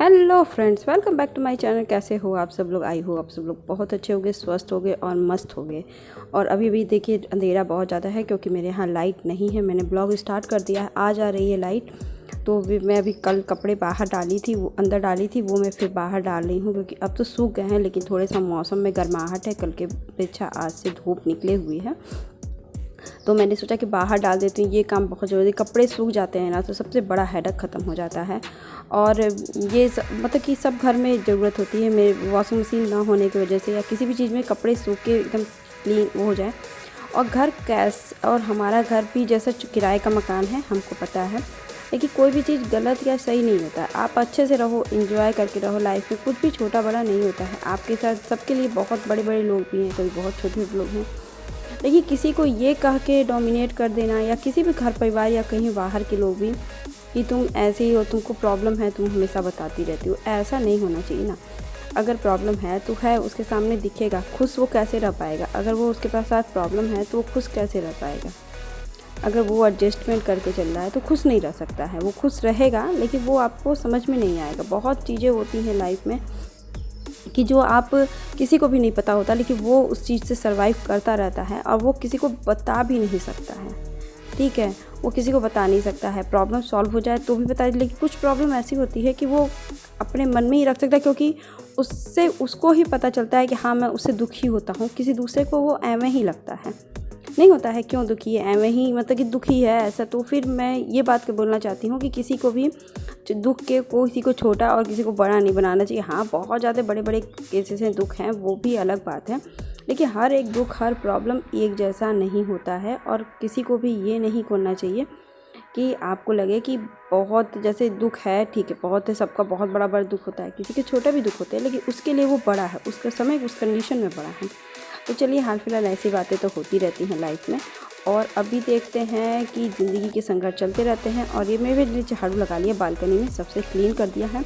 Hello friends, welcome back to my channel. कैसे हो आप सब लोग? आई हो आप सब लोग बहुत अच्छे होंगे, स्वस्थ होंगे और मस्त होंगे। और अभी भी देखिए अंधेरा बहुत ज़्यादा है क्योंकि मेरे यहाँ लाइट नहीं है। मैंने ब्लॉग स्टार्ट कर दिया है, आज आ रही है लाइट। तो मैं अभी कल कपड़े बाहर डाली थी, वो अंदर डाली थी, वो मैं फिर बाहर डाल रही हूँ क्योंकि अब तो सूख गए हैं, लेकिन थोड़े सा मौसम में गर्माहट है। कल के अपेक्षा आज से धूप निकले हुई है, तो मैंने सोचा कि बाहर डाल देती हूँ। ये काम बहुत ज़रूरी, कपड़े सूख जाते हैं ना तो सबसे बड़ा हेडेक ख़त्म हो जाता है। और ये मतलब कि सब घर में ज़रूरत होती है। मेरे वॉशिंग मशीन ना होने की वजह से या किसी भी चीज़ में कपड़े सूख के एकदम क्लीन वो हो जाए। और घर और हमारा घर भी जैसा किराए का मकान है, हमको पता है, लेकिन कोई भी चीज़ गलत या सही नहीं होता है। आप अच्छे से रहो, एंजॉय करके रहो। लाइफ में कुछ भी छोटा बड़ा नहीं होता है। आपके साथ सबके लिए बहुत बड़े बड़े लोग भी हैं, कभी बहुत छोटे लोग हैं। लेकिन किसी को ये कह के डोमिनेट कर देना, या किसी भी घर परिवार या कहीं बाहर के लोग भी, कि तुम ऐसे ही हो, तुमको प्रॉब्लम है, तुम हमेशा बताती रहती हो, ऐसा नहीं होना चाहिए ना। अगर प्रॉब्लम है तो है, उसके सामने दिखेगा, खुश वो कैसे रह पाएगा? अगर वो उसके पास साथ प्रॉब्लम है तो वो खुश कैसे रह पाएगा? अगर वो एडजस्टमेंट करके चल रहा है तो खुश नहीं रह सकता है। वो खुश रहेगा लेकिन वो आपको समझ में नहीं आएगा। बहुत चीज़ें होती हैं लाइफ में कि जो आप किसी को भी नहीं पता होता, लेकिन वो उस चीज़ से सर्वाइव करता रहता है और वो किसी को बता भी नहीं सकता है। ठीक है, वो किसी को बता नहीं सकता है। प्रॉब्लम सॉल्व हो जाए तो भी बता, लेकिन कुछ प्रॉब्लम ऐसी होती है कि वो अपने मन में ही रख सकता है, क्योंकि उससे उसको ही पता चलता है कि हाँ मैं उससे दुखी होता हूँ। किसी दूसरे को वो एवं ही लगता है, नहीं होता है क्यों दुखी है, एवं ही मतलब कि दुखी है ऐसा। तो फिर मैं ये बात को बोलना चाहती हूँ कि किसी को भी दुख के किसी को छोटा और किसी को बड़ा नहीं बनाना चाहिए। हाँ, बहुत ज़्यादा बड़े बड़े केसेस हैं, दुख हैं, वो भी अलग बात है, लेकिन हर एक दुख, हर प्रॉब्लम एक जैसा नहीं होता है। और किसी को भी ये नहीं करना चाहिए कि आपको लगे कि बहुत जैसे दुख है, ठीक है, बहुत है, सबका बहुत बड़ा बड़ा दुख होता है, किसी के छोटा भी दुख होते हैं, लेकिन उसके लिए वो बड़ा है, उसका समय उस कंडीशन में बड़ा है। तो चलिए, हाल फिलहाल ऐसी बातें तो होती रहती हैं लाइफ में। और अभी देखते हैं कि ज़िंदगी के संघर्ष चलते रहते हैं। और ये मैंने नीचे झाड़ू लगा लिया, बालकनी में सबसे क्लीन कर दिया है।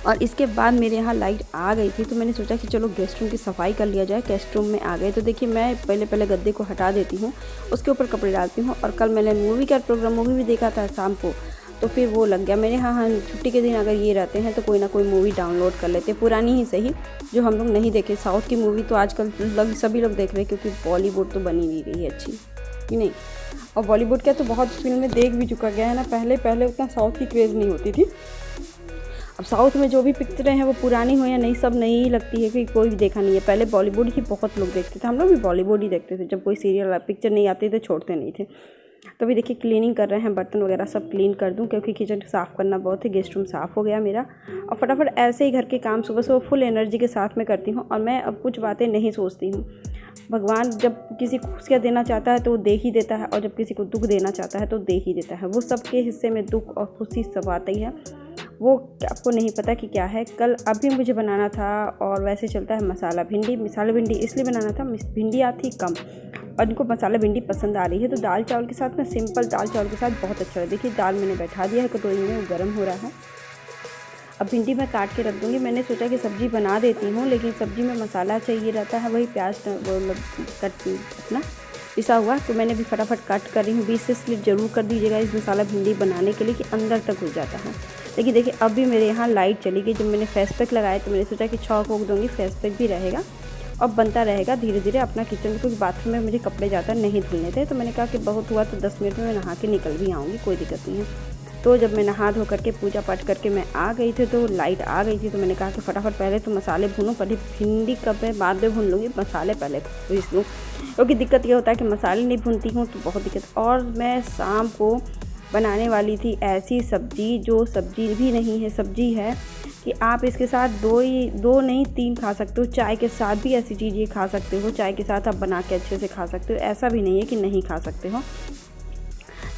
और इसके बाद मेरे यहाँ लाइट आ गई थी, तो मैंने सोचा कि चलो गेस्ट रूम की सफाई कर लिया जाए। गेस्ट रूम में आ गए तो देखिए, मैं पहले गद्दे को हटा देती हूँ, उसके ऊपर कपड़े डालती हूँ। और कल मैंने मूवी भी देखा था शाम को, तो फिर वो लग गया मेरे। हाँ, छुट्टी के दिन अगर ये रहते हैं तो कोई ना कोई मूवी डाउनलोड कर लेते हैं, पुरानी ही सही, जो हम लोग नहीं देखे। साउथ की मूवी तो आजकल सभी लोग देख रहे हैं, क्योंकि बॉलीवुड तो बनी नहीं रही है अच्छी, कि नहीं। और बॉलीवुड का तो बहुत फिल्में देख भी चुका गया है ना। पहले उतना साउथ की क्रेज़ नहीं होती थी। अब साउथ में जो भी पिक्चरें हैं वो पुरानी हो या नहीं, सब नई ही लगती है, कि कोई भी देखा नहीं है। पहले बॉलीवुड ही बहुत लोग देखते थे, हम लोग भी बॉलीवुड ही देखते थे। जब कोई सीरियल पिक्चर नहीं आती तो छोड़ते नहीं थे। तो अभी देखिए क्लीनिंग कर रहे हैं, बर्तन वगैरह सब क्लीन कर दूं, क्योंकि किचन साफ़ करना बहुत है। गेस्ट रूम साफ़ हो गया मेरा। और फटाफट ऐसे ही घर के काम सुबह सुबह फुल एनर्जी के साथ में करती हूँ। और मैं अब कुछ बातें नहीं सोचती हूँ। भगवान जब किसी को खुशियाँ देना चाहता है तो वो दे ही देता है, और जब किसी को दुख देना चाहता है तो दे ही देता है। वो सबके हिस्से में दुख और खुशी सब आता ही है, वो आपको नहीं पता कि क्या है। कल अभी मुझे बनाना था, और वैसे चलता है मसाला भिंडी इसलिए बनाना था, भिंडी आती कम और इनको मसाला भिंडी पसंद आ रही है। तो दाल चावल के साथ में, सिंपल दाल चावल के साथ बहुत अच्छा है। देखिए दाल मैंने बैठा दिया है कटोरी में, वो गर्म हो रहा है। अब भिंडी मैं काट के रख दूँगी। मैंने सोचा कि सब्ज़ी बना देती हूँ, लेकिन सब्ज़ी में मसाला चाहिए रहता है, वही प्याज कट अपना पिसा हुआ, तो मैंने भी फटाफट काट कर रही हूँ। 20 से स्लिप ज़रूर कर दीजिएगा इस मसाला भिंडी बनाने के लिए, कि अंदर तक घुस जाता है। लेकिन देखिए अब भी मेरे यहाँ लाइट चली गई। जब मैंने फेस पैक लगाया तो मैंने सोचा कि छौंक वोंक दूँगी, फेस पैक भी रहेगा और बनता रहेगा धीरे धीरे अपना किचन में, क्योंकि बाथरूम में मुझे कपड़े ज़्यादा नहीं धुलने थे। तो मैंने कहा कि बहुत हुआ तो 10 मिनट में मैं नहा के निकल भी आऊँगी, कोई दिक्कत नहीं है। तो जब मैं नहा धो करके पूजा पाठ करके मैं आ गई थी तो लाइट आ गई थी। तो मैंने कहा कि फटाफट पहले तो मसाले भूनूं, पहले भिंडी कब मैं बाद में भून लूँगी, मसाले पहले भून लूँ, क्योंकि दिक्कत ये होता है कि मसाले नहीं भूनती हूँ तो बहुत दिक्कत। और मैं शाम को बनाने वाली थी ऐसी सब्ज़ी, जो सब्ज़ी भी नहीं है, सब्ज़ी है कि आप इसके साथ दो नहीं 3 खा सकते हो। चाय के साथ भी ऐसी चीज़ ये खा सकते हो, चाय के साथ आप बना के अच्छे से खा सकते हो। ऐसा भी नहीं है कि नहीं खा सकते हो।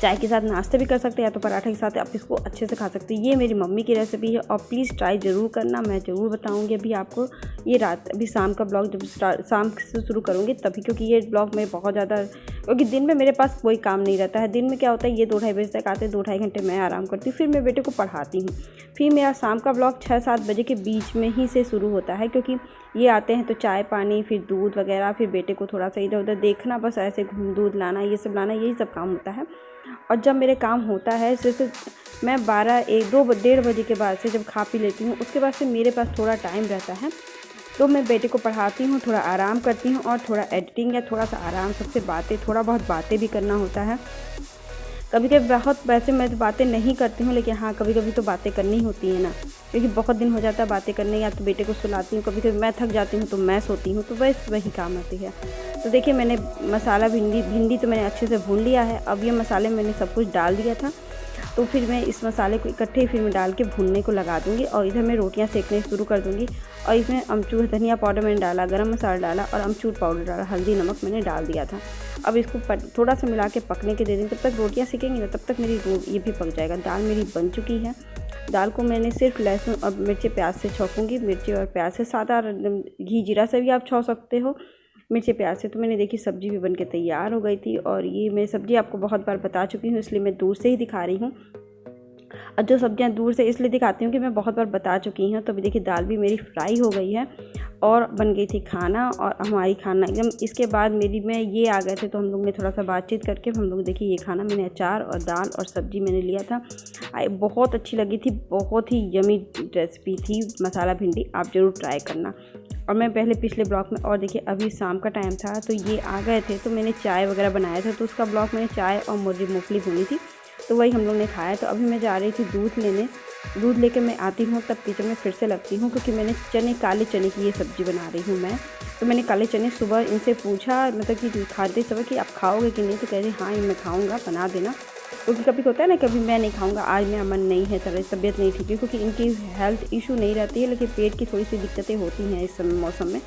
चाय के साथ नाश्ते भी कर सकते हैं, या तो पराठे के साथ आप इसको अच्छे से खा सकते हैं। ये मेरी मम्मी की रेसिपी है, और प्लीज़ ट्राई ज़रूर करना। मैं ज़रूर बताऊंगी अभी आपको। ये अभी शाम का ब्लॉग जब शाम से शुरू करूँगी तभी, क्योंकि ये ब्लॉग में बहुत ज़्यादा, क्योंकि दिन में मेरे पास कोई काम नहीं रहता है। दिन में क्या होता है, ये 2-2:30 बजे तक आते हैं, 2-2.5 घंटे मैं आराम करती हूँ, फिर मैं बेटे को पढ़ाती हूँ। फिर मेरा शाम का ब्लॉग 6-7 बजे के बीच में ही से शुरू होता है, क्योंकि ये आते हैं तो चाय पानी, फिर दूध वगैरह, फिर बेटे को थोड़ा सा इधर उधर देखना, बस ऐसे दूध लाना, ये सब लाना, यही सब काम होता है। और जब मेरे काम होता है सिर्फ मैं 12, 1, 2, 1:30 बजे के बाद से जब खा पी लेती हूँ, उसके बाद से मेरे पास थोड़ा टाइम रहता है, तो मैं बेटे को पढ़ाती हूँ, थोड़ा आराम करती हूँ और थोड़ा एडिटिंग या थोड़ा सा आराम, सबसे बातें, थोड़ा बहुत बातें भी करना होता है। कभी कभी बहुत, वैसे मैं तो बातें नहीं करती हूँ, लेकिन हाँ कभी कभी तो बातें करनी होती है ना, क्योंकि बहुत दिन हो जाता है बातें करने। या तो बेटे को सुलाती हूँ, कभी कभी मैं थक जाती हूँ तो मैं सोती हूँ, तो बस वही काम आती है। तो देखिए मैंने मसाला भिंडी तो मैंने अच्छे से भून लिया है। अब ये मसाले मैंने सब कुछ डाल दिया था, तो फिर मैं इस मसाले को इकट्ठे फिर मैं डाल के भूनने को लगा दूँगी और इधर मैं रोटियाँ सेकने शुरू कर दूँगी। और इसमें अमचूर धनिया पाउडर मैंने डाला, गरम मसाला डाला और अमचूर पाउडर डाला, हल्दी नमक मैंने डाल दिया था। अब इसको थोड़ा सा मिला के पकने के दे दें। जब तक रोटियाँ सेकेंगी ना तब तक मेरी ये भी पक जाएगा। दाल मेरी बन चुकी है। दाल को मैंने सिर्फ लहसुन और मिर्ची प्याज से छौंकूँगी, मिर्ची और प्याज से, सादा घी जीरा से भी आप छौंक सकते हो, मिर्ची प्याज से। तो मैंने देखी सब्ज़ी भी बन के तैयार हो गई थी। और ये मैं सब्ज़ी आपको बहुत बार बता चुकी हूँ, इसलिए मैं दूर से ही दिखा रही हूँ। और जो सब्जियां दूर से इसलिए दिखाती हूँ कि मैं बहुत बार बता चुकी हूँ। तो अभी देखिए दाल भी मेरी फ्राई हो गई है और बन गई थी खाना। और हमारी खाना एकदम, इसके बाद मैं ये आ गए थे, तो हम लोग ने थोड़ा सा बातचीत करके हम लोग देखिए ये खाना, मैंने अचार और दाल और सब्ज़ी मैंने लिया था। बहुत अच्छी लगी थी, बहुत ही यमी रेसिपी थी मसाला भिंडी, आप ज़रूर ट्राई करना। और मैं पहले पिछले ब्लॉग में, और देखिए अभी शाम का टाइम था तो ये आ गए थे, तो मैंने चाय वगैरह बनाया था, तो उसका ब्लॉग मैंने चाय और मुर्गी मूँगफली भूनी थी, तो वही हम लोग ने खाया। तो अभी मैं जा रही थी दूध लेने, दूध लेके मैं आती हूँ तब किचन में फिर से लगती हूँ, क्योंकि मैंने काले चने की ये सब्ज़ी बना रही हूँ मैं। तो मैंने काले चने सुबह इनसे पूछा, मतलब कि खाते समय कि आप खाओगे कि नहीं, तो कह रही हाँ मैं खाऊँगा, बना देना। क्योंकि कभी होता है ना, कभी मैं नहीं खाऊँगा, आज मेरा मन नहीं है, तबीयत नहीं ठीक है, क्योंकि इनकी हेल्थ इशू नहीं रहती है, लेकिन पेट की थोड़ी सी दिक्कतें होती हैं इस समय मौसम में।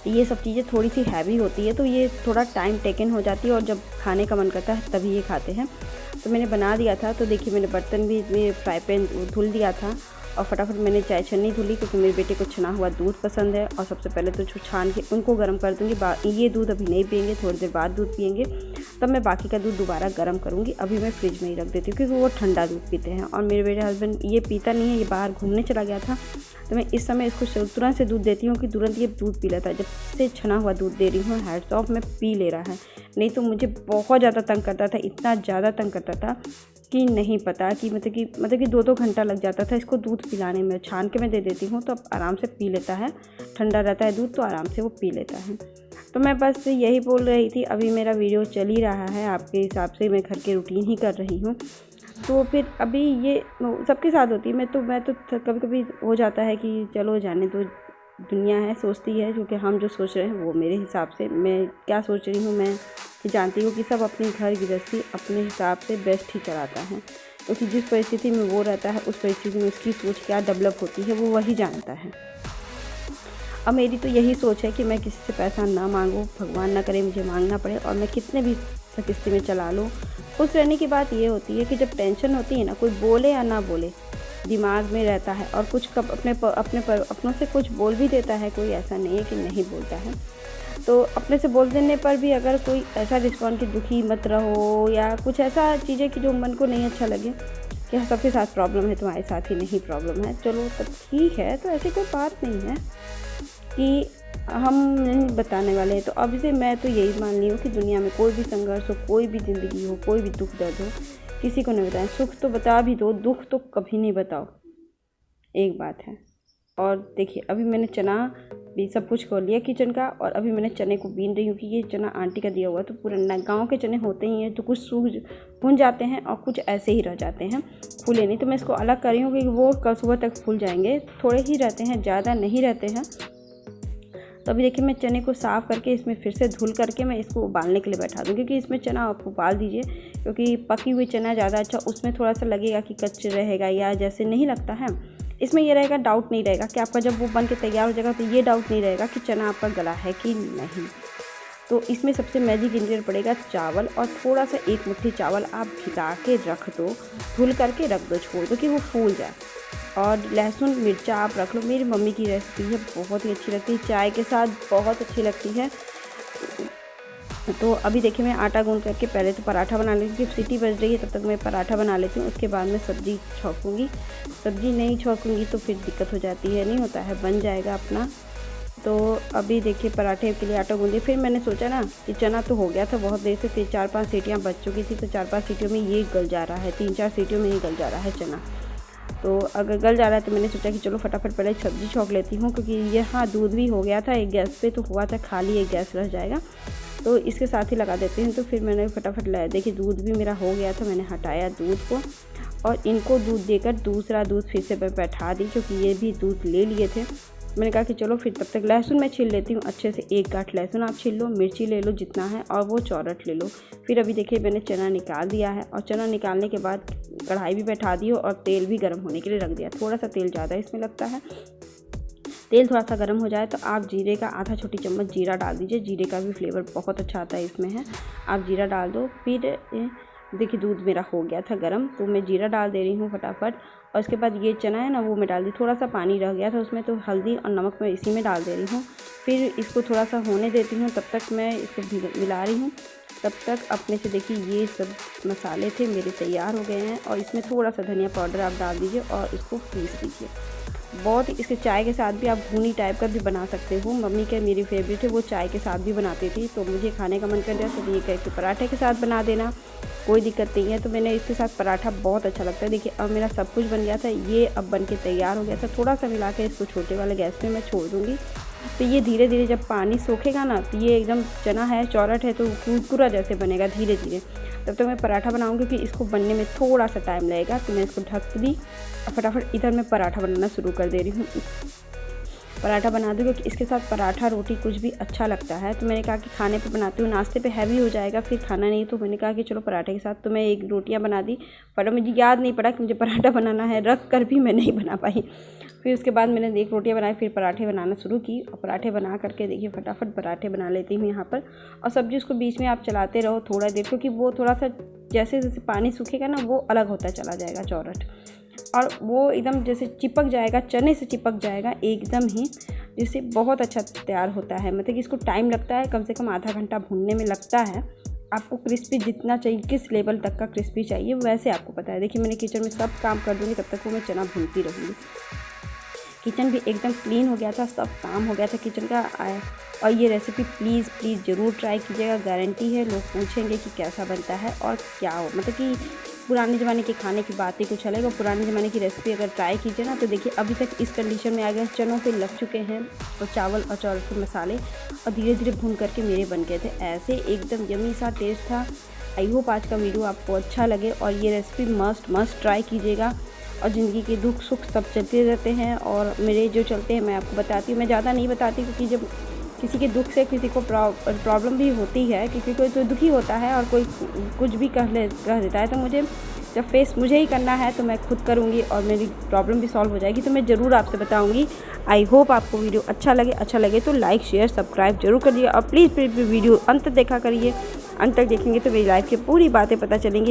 ये सब चीज़ें थोड़ी सी हैवी होती है, तो ये थोड़ा टाइम टेकन हो जाती है, और जब खाने का मन करता है तभी ये खाते हैं। तो मैंने बना दिया था। तो देखिए मैंने बर्तन भी, मेरे फ्राई पैन धुल दिया था और फटाफट मैंने चाय छन्नी धुली, क्योंकि मेरे बेटे को छना हुआ दूध पसंद है। और सबसे पहले तो छान के उनको गर्म कर दूँगी। ये दूध अभी नहीं पियेंगे, थोड़ी देर बाद दूध पियेंगे, तब मैं बाकी का दूध दोबारा गर्म करूँगी। अभी मैं फ्रिज में ही रख देती हूँ, क्योंकि वो ठंडा दूध पीते हैं। और मेरे बेटे हस्बैंड ये पीता नहीं है, ये बाहर घूमने चला गया था, तो मैं इस समय इसको तुरंत से दूध देती हूँ कि तुरंत ये दूध पी लेता है। जब से छना हुआ दूध दे रही हूँ, हैट्स ऑफ, मैं पी ले रहा है। नहीं तो मुझे बहुत ज़्यादा तंग करता था, इतना ज़्यादा तंग करता था कि नहीं पता कि मतलब कि 2-2 घंटा लग जाता था इसको दूध पिलाने में। छान के मैं दे देती हूँ तो अब आराम से पी लेता है, ठंडा रहता है दूध तो आराम से वो पी लेता है। तो मैं बस यही बोल रही थी, अभी मेरा वीडियो चल ही रहा है, आपके हिसाब से मैं घर के रूटीन ही कर रही हूँ। तो फिर अभी ये सबके साथ होती है। मैं तो कभी कभी हो जाता है कि चलो जाने दो, दुनिया है, सोचती है, क्योंकि हम जो सोच रहे हैं वो मेरे हिसाब से, मैं क्या सोच रही हूँ मैं जानती हूँ कि सब अपनी घर गृहस्थी अपने हिसाब से बेस्ट ही चलाता है, क्योंकि जिस परिस्थिति में वो रहता है उस परिस्थिति में उसकी सोच क्या डेवलप होती है वो वही जानता है। अब मेरी तो यही सोच है कि मैं किसी से पैसा ना मांगूँ, भगवान ना करे मुझे मांगना पड़े, और मैं कितने भी स्थिति में चला लूँ। खुश रहने की बात ये होती है कि जब टेंशन होती है ना, कोई बोले या ना बोले, दिमाग में रहता है। और कुछ कब अपनों से कुछ बोल भी देता है, कोई ऐसा नहीं है कि नहीं बोलता है। तो अपने से बोल देने पर भी अगर कोई ऐसा रिस्पॉन्ड कि दुखी मत रहो, या कुछ ऐसा चीज़ें कि जो मन को नहीं अच्छा लगे कि हाँ सबके साथ प्रॉब्लम है, तुम्हारे साथ ही नहीं प्रॉब्लम है, चलो तब ठीक है, तो ऐसी कोई बात नहीं है कि हम नहीं बताने वाले हैं। तो अब से मैं तो यही मान ली हूँ कि दुनिया में कोई भी संघर्ष हो, कोई भी ज़िंदगी हो, कोई भी दुख दर्द हो, किसी को नहीं बताएं। सुख तो बता भी दो, दुख तो कभी नहीं बताओ, एक बात है। और देखिए अभी मैंने चना भी सब कुछ कर लिया किचन का, और अभी मैंने चने को बीन रही हूँ कि ये चना आंटी का दिया हुआ, तो पूरा गांव के चने होते ही हैं, तो कुछ भुन जाते हैं और कुछ ऐसे ही रह जाते हैं, फूले नहीं। तो मैं इसको अलग कर रही हूँ कि वो कल सुबह तक फूल जाएंगे, थोड़े ही रहते हैं, ज़्यादा नहीं रहते हैं। तो अभी देखिए मैं चने को साफ़ करके इसमें फिर से धुल करके मैं इसको उबालने के लिए बैठा दूँ, क्योंकि इसमें चना आप उबाल दीजिए, क्योंकि पकी हुई चना ज़्यादा अच्छा, उसमें थोड़ा सा लगेगा कि कच्चे रहेगा या जैसे नहीं लगता है। इसमें ये रहेगा, डाउट नहीं रहेगा कि आपका जब वो बन के तैयार हो जाएगा तो ये डाउट नहीं रहेगा कि चना आपका गला है कि नहीं। तो इसमें सबसे मैजिक इंग्रेडिएंट पड़ेगा चावल, और थोड़ा सा 1 मुट्ठी चावल आप भिगा के रख दो, धुल करके रख दो, छोड़ दो कि वो फूल जाए। और लहसुन मिर्चा आप रख लो। मेरी मम्मी की रेसिपी है, बहुत ही अच्छी लगती है, चाय के साथ बहुत अच्छी लगती है। तो अभी देखिए मैं आटा गूंद करके पहले तो पराठा बना लेती हूँ, सीटी बज रही है तब तक मैं पराठा बना लेती हूँ, उसके बाद मैं सब्ज़ी छौंकूँगी। सब्ज़ी नहीं छौंकूँगी तो फिर दिक्कत हो जाती है, नहीं होता है, बन जाएगा अपना। तो अभी देखिए पराठे के लिए आटा गूँधे। फिर मैंने सोचा ना कि चना तो हो गया था बहुत देर से, 4-5 सीटियाँ बच चुकी थी, तो 4-5 सीटियों में ये गल जा रहा है, 3-4 सीटियों में ये गल जा रहा है चना। तो अगर गल जा रहा है तो मैंने सोचा कि चलो फटाफट पहले सब्ज़ी छौंक लेती हूँ, क्योंकि यहाँ दूध भी हो गया था एक गैस पे, तो हुआ था खाली एक गैस रह जाएगा, तो इसके साथ ही लगा देती हूँ। तो फिर मैंने फटाफट लाया, देखिए दूध भी मेरा हो गया था, मैंने हटाया दूध को और इनको दूध देकर दूसरा दूध फिर से बैठा दी, क्योंकि ये भी दूध ले लिए थे। मैंने कहा कि चलो फिर तब तक लहसुन मैं छील लेती हूँ अच्छे से, 1 गांठ लहसुन आप छील लो, मिर्ची ले लो जितना है, और वो चौरट ले लो। फिर अभी देखिए मैंने चना निकाल दिया है, और चना निकालने के बाद कढ़ाई भी बैठा दी और तेल भी गर्म होने के लिए रख दिया। थोड़ा सा तेल ज़्यादा इसमें लगता है। तेल थोड़ा सा गर्म हो जाए तो आप जीरे का आधा छोटी चम्मच जीरा डाल दीजिए, जीरे का भी फ्लेवर बहुत अच्छा आता है इसमें है, आप जीरा डाल दो। फिर देखिए दूध मेरा हो गया था गरम, तो मैं जीरा डाल दे रही हूँ फटाफट, और उसके बाद ये चना है ना वो मैं डाल दी। थोड़ा सा पानी रह गया था उसमें, तो हल्दी और नमक मैं इसी में डाल दे रही हूँ। फिर इसको थोड़ा सा होने देती हूँ, तब तक मैं इसको मिला रही हूँ। तब तक अपने से देखिए ये सब मसाले थे मेरे तैयार हो गए हैं, और इसमें थोड़ा सा धनिया पाउडर आप डाल दीजिए और इसको पीस दीजिए। बहुत ही इसके चाय के साथ भी आप भुनी टाइप का भी बना सकते हो। मम्मी के मेरी फेवरेट है, वो चाय के साथ भी बनाती थी, तो मुझे खाने का मन कर गया, तो ये कह के पराठे के साथ बना देना, कोई दिक्कत नहीं है। तो मैंने इसके साथ पराठा बहुत अच्छा लगता है। देखिए अब मेरा सब कुछ बन गया था, ये अब बन के तैयार हो गया था। थोड़ा सा मिला के इसको छोटे वाले गैस पे मैं छोड़ दूँगी, तो ये धीरे धीरे जब पानी सूखेगा ना, तो ये एकदम चना है चौरट है तो कुरकुरा जैसे बनेगा धीरे धीरे। तब तक मैं पराठा बनाऊंगी, क्योंकि इसको बनने में थोड़ा सा टाइम लगेगा। तो मैं इसको ढक दी और फटाफट इधर मैं पराठा बनाना शुरू कर दे रही हूँ। पराठा बना दूँ, क्योंकि इसके साथ पराठा रोटी कुछ भी अच्छा लगता है। तो मैंने कहा कि खाने पे बनाती हूँ, नाश्ते पे हैवी हो जाएगा फिर खाना नहीं, तो मैंने कहा कि चलो पराठे के साथ। तो मैं 1 रोटियाँ बना दी, पर मुझे याद नहीं पड़ा कि मुझे पराठा बनाना है, रख कर भी मैं नहीं बना पाई। फिर उसके बाद मैंने 1 रोटियाँ बनाई, फिर पराठे बनाना शुरू की, और पराठे बना करके देखिए फटाफट पराठे बना लेती हूँ यहाँ पर। और सब्ज़ी उसको बीच में आप चलाते रहो थोड़ा देर, क्योंकि वो थोड़ा सा जैसे जैसे पानी सूखेगा ना वो अलग होता चला जाएगा चौरट, और वो एकदम जैसे चिपक जाएगा, चने से चिपक जाएगा एकदम ही, जिससे बहुत अच्छा तैयार होता है। मतलब कि इसको टाइम लगता है, कम से कम आधा घंटा भूनने में लगता है। आपको क्रिस्पी जितना चाहिए, किस लेवल तक का क्रिस्पी चाहिए वैसे आपको पता है। देखिए मैंने किचन में सब काम कर दूँगी, तब तक वो मैं चना भूनती रहूँगी। किचन भी एकदम क्लीन हो गया था, सब काम हो गया था किचन का। और ये रेसिपी प्लीज़ ज़रूर ट्राई कीजिएगा, गारंटी है। लोग पूछेंगे कि कैसा बनता है और क्या हो, मतलब कि पुराने ज़माने के खाने की बात ही कुछ अलग है। पुराने ज़माने की रेसिपी अगर ट्राई कीजिए ना, तो देखिए अभी तक इस कंडीशन में आ गए, चनों पे लग चुके हैं और चावल और चौरट के मसाले, और धीरे धीरे भून करके मेरे बन गए थे ऐसे, एकदम यमी सा टेस्ट था। आई होप आज का वीडियो आपको अच्छा लगे, और ये रेसिपी मस्ट ट्राई कीजिएगा। और ज़िंदगी के दुख सुख सब चलते रहते हैं, और मेरे जो चलते हैं मैं आपको बताती हूँ। मैं ज़्यादा नहीं बताती, क्योंकि जब किसी के दुख से किसी को प्रॉब्लम भी होती है, क्योंकि कोई तो दुखी होता है और कोई कुछ भी कह देता है, तो मुझे जब फेस मुझे ही करना है तो मैं खुद करूँगी, और मेरी प्रॉब्लम भी सॉल्व हो जाएगी। तो मैं ज़रूर आपसे बताऊँगी। आई होप आपको वीडियो अच्छा लगे तो लाइक शेयर सब्सक्राइब जरूर करिए, और प्लीज़ वीडियो अंत तक देखा करिए। अंत तक देखेंगे तो मेरी लाइफ की पूरी बातें पता चलेंगी।